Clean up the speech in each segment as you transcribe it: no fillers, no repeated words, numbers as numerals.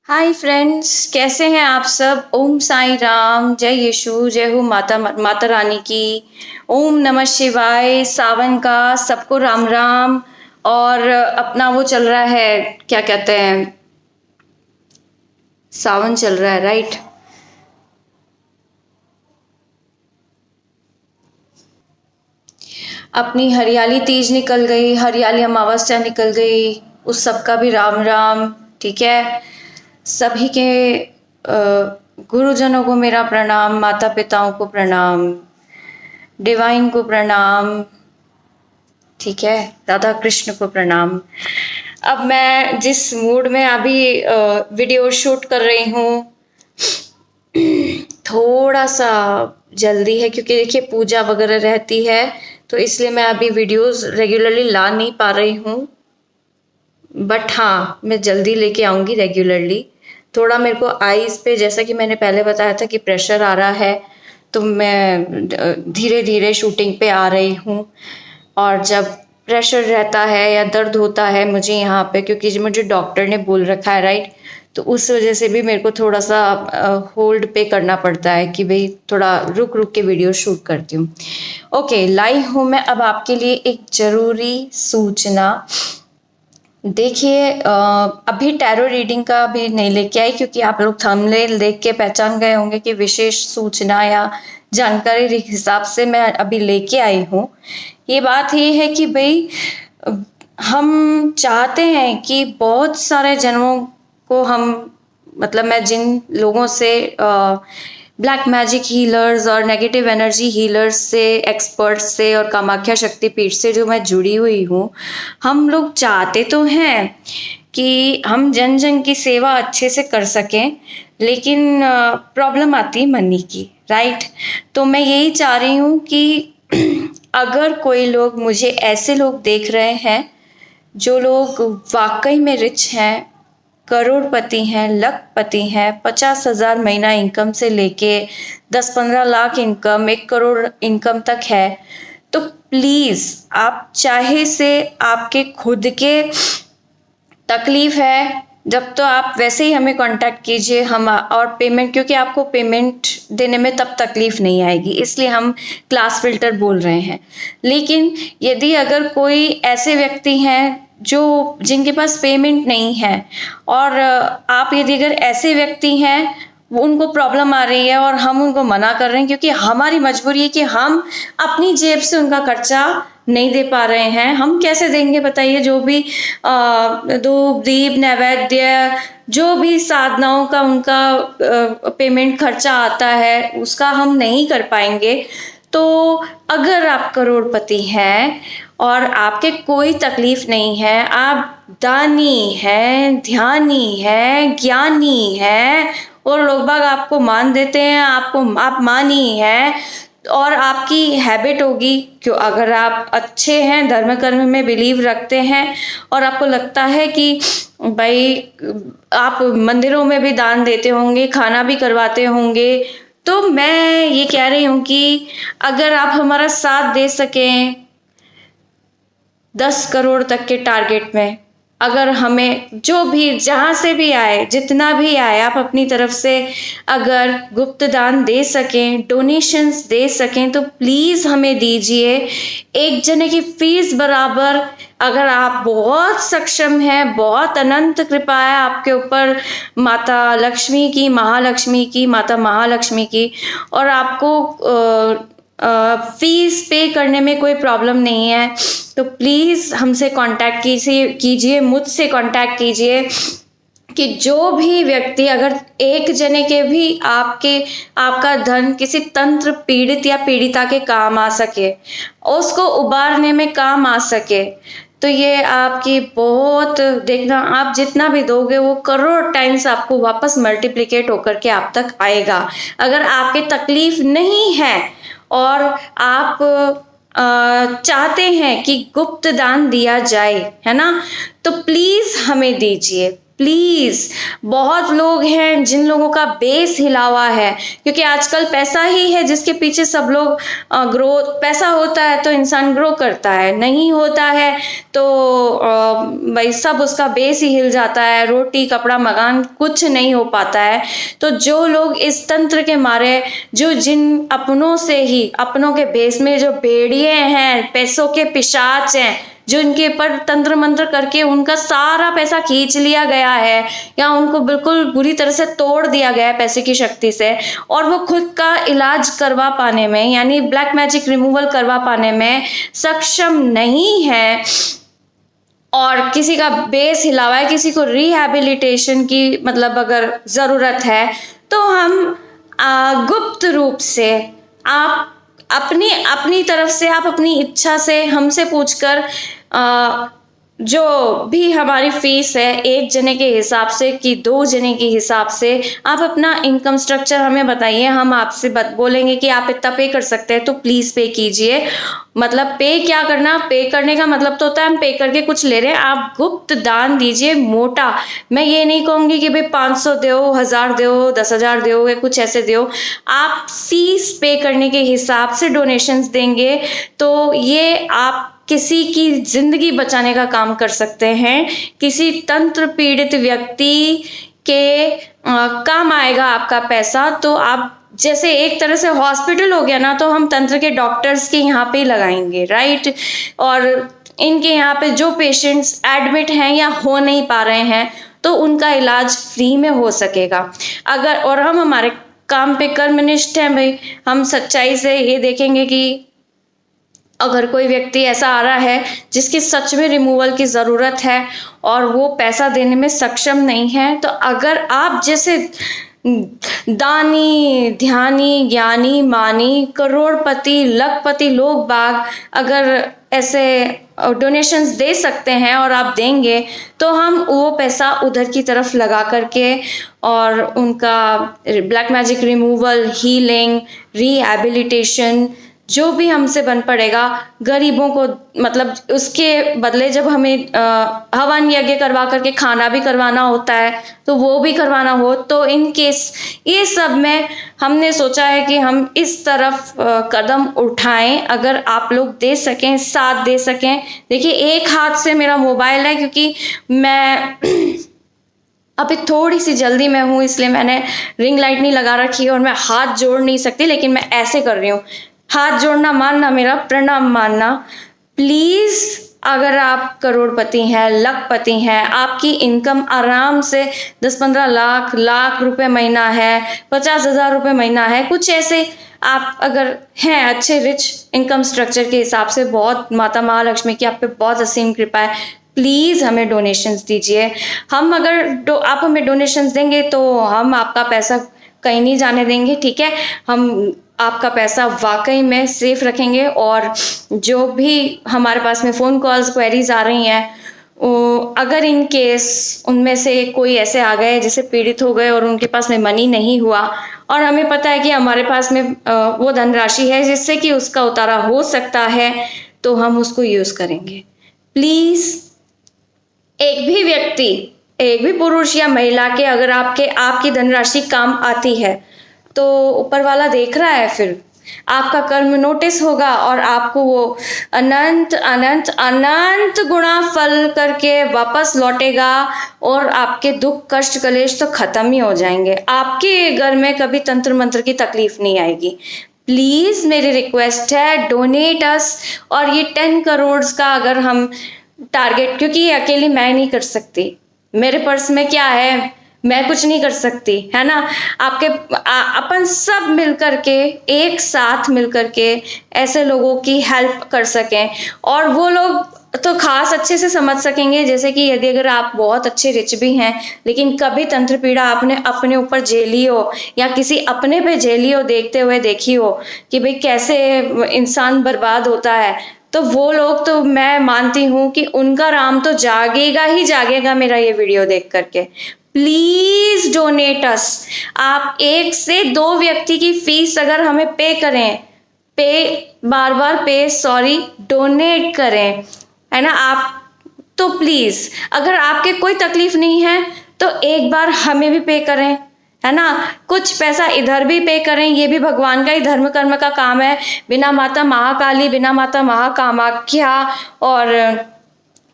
Hi friends, कैसे हैं आप सब। ओम साईं राम, जय यीशु, जय हो माता माता रानी की। ओम नमः शिवाय। सावन का सबको राम राम। और अपना वो चल रहा है, क्या कहते हैं, सावन चल रहा है, राइट। अपनी हरियाली तीज निकल गई, हरियाली अमावस्या निकल गई, उस सब का भी राम राम। ठीक है। सभी के गुरुजनों को मेरा प्रणाम, माता पिताओं को प्रणाम, डिवाइन को प्रणाम। ठीक है। राधा कृष्ण को प्रणाम। अब मैं जिस मूड में अभी वीडियो शूट कर रही हूँ, थोड़ा सा जल्दी है क्योंकि देखिए पूजा वगैरह रहती है, तो इसलिए मैं अभी वीडियोस रेगुलरली ला नहीं पा रही हूँ। बट हाँ, मैं जल्दी लेके आऊँगी रेगुलरली। थोड़ा मेरे को आईज पे, जैसा कि मैंने पहले बताया था कि प्रेशर आ रहा है, तो मैं धीरे धीरे शूटिंग पे आ रही हूँ। और जब प्रेशर रहता है या दर्द होता है मुझे यहाँ पे, क्योंकि मुझे डॉक्टर ने बोल रखा है, राइट, तो उस वजह से भी मेरे को थोड़ा सा होल्ड पे करना पड़ता है कि भाई थोड़ा रुक रुक के वीडियो शूट करती हूँ। ओके, लाई हूँ मैं अब आपके लिए एक ज़रूरी सूचना। देखिए, अभी टैरो रीडिंग का भी नहीं लेके आई, क्योंकि आप लोग थंबनेल देख के पहचान गए होंगे कि विशेष सूचना या जानकारी के हिसाब से मैं अभी लेके आई हूँ। ये बात ये है कि भाई हम चाहते हैं कि बहुत सारे जनों को हम, मतलब मैं जिन लोगों से ब्लैक मैजिक हीलर्स और नेगेटिव एनर्जी हीलर्स से, एक्सपर्ट्स से और कामाख्या शक्तिपीठ से जो मैं जुड़ी हुई हूँ, हम लोग चाहते तो हैं कि हम जन जन की सेवा अच्छे से कर सकें, लेकिन प्रॉब्लम आती है मनी की, राइट। तो मैं यही चाह रही हूँ कि अगर कोई लोग, मुझे ऐसे लोग देख रहे हैं जो लोग वाकई में रिच हैं, करोड़पति हैं, लखपति हैं, 50,000 महीना इनकम से लेके 10-15 लाख इनकम, 1 करोड़ इनकम तक है, तो प्लीज़ आप चाहे से आपके खुद के तकलीफ है जब, तो आप वैसे ही हमें कांटेक्ट कीजिए। हम और पेमेंट, क्योंकि आपको पेमेंट देने में तब तकलीफ नहीं आएगी, इसलिए हम क्लास फिल्टर बोल रहे हैं। लेकिन यदि अगर कोई ऐसे व्यक्ति हैं जो जिनके पास पेमेंट नहीं है, और आप यदि अगर ऐसे व्यक्ति हैं, वो उनको प्रॉब्लम आ रही है और हम उनको मना कर रहे हैं क्योंकि हमारी मजबूरी है कि हम अपनी जेब से उनका खर्चा नहीं दे पा रहे हैं। हम कैसे देंगे बताइए। जो भी धूप दीप नैवेद्य, जो भी साधनाओं का उनका पेमेंट खर्चा आता है, उसका हम नहीं कर पाएंगे। तो अगर आप करोड़पति हैं और आपके कोई तकलीफ नहीं है, आप दानी हैं, ध्यानी हैं, ज्ञानी हैं, और लोग बाग आपको मान देते हैं, आप मानी हैं, और आपकी हैबिट होगी, क्यों, अगर आप अच्छे हैं, धर्म कर्म में बिलीव रखते हैं, और आपको लगता है कि भाई आप मंदिरों में भी दान देते होंगे, खाना भी करवाते होंगे, तो मैं ये कह रही हूँ कि अगर आप हमारा साथ दे सकें 10 करोड़ तक के टारगेट में, अगर हमें जो भी जहाँ से भी आए, जितना भी आए, आप अपनी तरफ से अगर गुप्त दान दे सकें, डोनेशंस दे सकें, तो प्लीज़ हमें दीजिए। एक जने की फीस बराबर। अगर आप बहुत सक्षम हैं, बहुत अनंत कृपा है आपके ऊपर माता लक्ष्मी की, महालक्ष्मी की, माता महालक्ष्मी की, और आपको फीस पे करने में कोई प्रॉब्लम नहीं है, तो प्लीज़ हमसे कांटेक्ट कीजिए, मुझसे कांटेक्ट कीजिए कि जो भी व्यक्ति, अगर एक जने के भी आपका धन किसी तंत्र पीड़ित या पीड़िता के काम आ सके, उसको उबारने में काम आ सके, तो ये आपकी बहुत, देखना, आप जितना भी दोगे वो करोड़ टाइम्स आपको वापस मल्टीप्लिकेट होकर के आप तक आएगा। अगर आपके तकलीफ नहीं है और आप चाहते हैं कि गुप्त दान दिया जाए, है ना, तो प्लीज़ हमें दीजिए। प्लीज़, बहुत लोग हैं जिन लोगों का बेस हिला हुआ है, क्योंकि आजकल पैसा ही है जिसके पीछे सब लोग ग्रोथ, पैसा होता है तो इंसान ग्रो करता है, नहीं होता है तो भाई सब उसका बेस ही हिल जाता है, रोटी कपड़ा मकान कुछ नहीं हो पाता है। तो जो लोग इस तंत्र के मारे, जो जिन अपनों से ही, अपनों के बेस में जो भेड़िए हैं, पैसों के पिशाच हैं, जो इनके ऊपर तंत्र मंत्र करके उनका सारा पैसा खींच लिया गया है या उनको बिल्कुल बुरी तरह से तोड़ दिया गया है पैसे की शक्ति से, और वो खुद का इलाज करवा पाने में, यानी ब्लैक मैजिक रिमूवल करवा पाने में सक्षम नहीं है, और किसी का बेस हिला हुआ है, किसी को रिहैबिलिटेशन की मतलब अगर ज़रूरत है, तो हम गुप्त रूप से आप अपनी अपनी तरफ से, आप अपनी इच्छा से हमसे पूछकर जो भी हमारी फीस है, एक जने के हिसाब से कि 2 जने के हिसाब से, आप अपना इनकम स्ट्रक्चर हमें बताइए। हम आपसे बोलेंगे कि आप इतना पे कर सकते हैं तो प्लीज़ पे कीजिए। मतलब पे क्या करना, पे करने का मतलब तो होता है हम पे करके कुछ ले रहे हैं। आप गुप्त दान दीजिए, मोटा। मैं ये नहीं कहूँगी कि भाई 500 दो, 1000 दो, 10,000 दो या कुछ ऐसे दो। आप फीस पे करने के हिसाब से डोनेशंस देंगे तो ये आप किसी की जिंदगी बचाने का काम कर सकते हैं, किसी तंत्र पीड़ित व्यक्ति के काम आएगा आपका पैसा। तो आप जैसे एक तरह से हॉस्पिटल हो गया ना, तो हम तंत्र के डॉक्टर्स के यहाँ पे लगाएंगे, राइट। और इनके यहाँ पे जो पेशेंट्स एडमिट हैं या हो नहीं पा रहे हैं तो उनका इलाज फ्री में हो सकेगा अगर, और हम हमारे काम पे कर्मनिष्ठ हैं भाई। हम सच्चाई से ये देखेंगे कि अगर कोई व्यक्ति ऐसा आ रहा है जिसकी सच में रिमूवल की ज़रूरत है और वो पैसा देने में सक्षम नहीं है, तो अगर आप जैसे दानी, ध्यानी, ज्ञानी, मानी, करोड़पति, लखपति लोग बाग अगर ऐसे डोनेशंस दे सकते हैं और आप देंगे, तो हम वो पैसा उधर की तरफ लगा करके और उनका black magic removal, healing, rehabilitation जो भी हमसे बन पड़ेगा, गरीबों को, मतलब उसके बदले जब हमें हवन यज्ञ करवा करके खाना भी करवाना होता है तो वो भी करवाना हो, तो इन केस ये सब में हमने सोचा है कि हम इस तरफ कदम उठाएं। अगर आप लोग दे सकें, साथ दे सकें। देखिए, एक हाथ से मेरा मोबाइल है क्योंकि मैं अभी थोड़ी सी जल्दी में हूँ, इसलिए मैंने रिंग लाइट नहीं लगा रखी और मैं हाथ जोड़ नहीं सकती, लेकिन मैं ऐसे कर रही हूँ। हाथ जोड़ना मानना, मेरा प्रणाम मानना। प्लीज़, अगर आप करोड़पति हैं, लखपति हैं, आपकी इनकम आराम से 10-15 लाख रुपए महीना है, 50,000 रुपये महीना है, कुछ ऐसे आप अगर हैं अच्छे रिच इनकम स्ट्रक्चर के हिसाब से, बहुत माता महालक्ष्मी की आप पे बहुत असीम कृपा है, प्लीज़ हमें डोनेशंस दीजिए। हम अगर आप हमें डोनेशंस देंगे तो हम आपका पैसा कहीं नहीं जाने देंगे, ठीक है। हम आपका पैसा वाकई में सेफ रखेंगे, और जो भी हमारे पास में फ़ोन कॉल्स, क्वेरीज आ रही हैं, अगर इन केस उनमें से कोई ऐसे आ गए जैसे पीड़ित हो गए और उनके पास में मनी नहीं हुआ, और हमें पता है कि हमारे पास में वो धनराशि है जिससे कि उसका उतारा हो सकता है, तो हम उसको यूज़ करेंगे। प्लीज़, एक भी व्यक्ति, एक भी पुरुष या महिला के अगर आपकी धनराशि काम आती है तो ऊपर वाला देख रहा है, फिर आपका कर्म नोटिस होगा और आपको वो अनंत अनंत अनंत गुणा फल करके वापस लौटेगा, और आपके दुख कष्ट कलेश तो खत्म ही हो जाएंगे। आपके घर में कभी तंत्र मंत्र की तकलीफ नहीं आएगी। प्लीज़, मेरी रिक्वेस्ट है, डोनेट अस। और ये 10 करोड़ का अगर हम टारगेट, क्योंकि ये अकेली मैं नहीं कर सकती, मेरे पर्स में क्या है, मैं कुछ नहीं कर सकती, है ना। अपन सब मिलकर के, एक साथ मिलकर के ऐसे लोगों की हेल्प कर सकें, और वो लोग तो खास अच्छे से समझ सकेंगे। जैसे कि यदि अगर आप बहुत अच्छे रिच भी हैं लेकिन कभी तंत्र पीड़ा आपने अपने ऊपर झेली हो या किसी अपने पे झेली हो, देखते हुए देखी हो कि भाई कैसे इंसान बर्बाद होता है, तो वो लोग, तो मैं मानती हूँ कि उनका राम तो जागेगा ही जागेगा मेरा ये वीडियो देख करके। प्लीज डोनेट अस। आप 1 से 2 व्यक्ति की फीस अगर हमें पे करें, डोनेट करें, है ना। आप तो प्लीज, अगर आपके कोई तकलीफ नहीं है तो एक बार हमें भी पे करें, है ना, कुछ पैसा इधर भी पे करें, ये भी भगवान का ही धर्म कर्म का काम है। बिना माता महाकाली, बिना माता महाकामाख्या और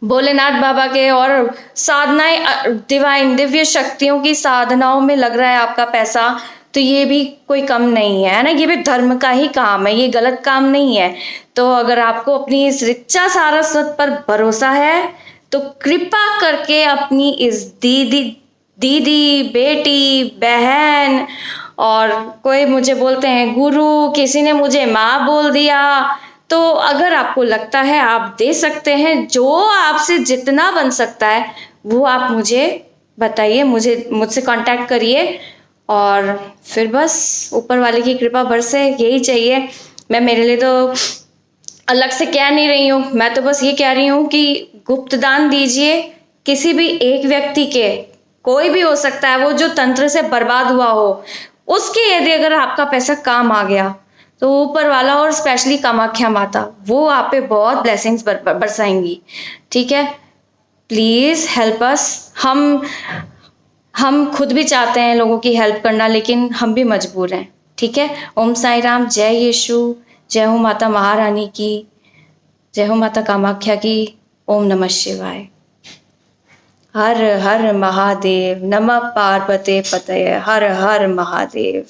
भोलेनाथ बाबा के और साधनाएं, डिवाइन दिव्य शक्तियों की साधनाओं में लग रहा है आपका पैसा, तो ये भी कोई कम नहीं है ना, ये भी धर्म का ही काम है, ये गलत काम नहीं है। तो अगर आपको अपनी इस ऋचा सारस्वत पर भरोसा है तो कृपा करके अपनी इस दीदी, बेटी, बहन, और कोई मुझे बोलते हैं गुरु, किसी ने मुझे माँ बोल दिया, तो अगर आपको लगता है आप दे सकते हैं, जो आपसे जितना बन सकता है वो आप मुझे बताइए, मुझसे कांटेक्ट करिए, और फिर बस ऊपर वाले की कृपा बरसे, यही चाहिए। मैं मेरे लिए तो अलग से कह नहीं रही हूँ, मैं तो बस ये कह रही हूँ कि गुप्त दान दीजिए, किसी भी एक व्यक्ति के, कोई भी हो सकता है, वो जो तंत्र से बर्बाद हुआ हो, उसके यदि अगर आपका पैसा काम आ गया तो ऊपर वाला और स्पेशली कामाख्या माता वो आप पे बहुत ब्लेसिंग्स बरसाएंगी। ठीक है, प्लीज हेल्प अस। हम खुद भी चाहते हैं लोगों की हेल्प करना, लेकिन हम भी मजबूर हैं। ठीक है, ओम साई राम, जय यीशु, जय हो माता महारानी की, जय हो माता कामाख्या की, ओम नमः शिवाय। हर हर महादेव, नमः पार्वते पतये, हर हर महादेव।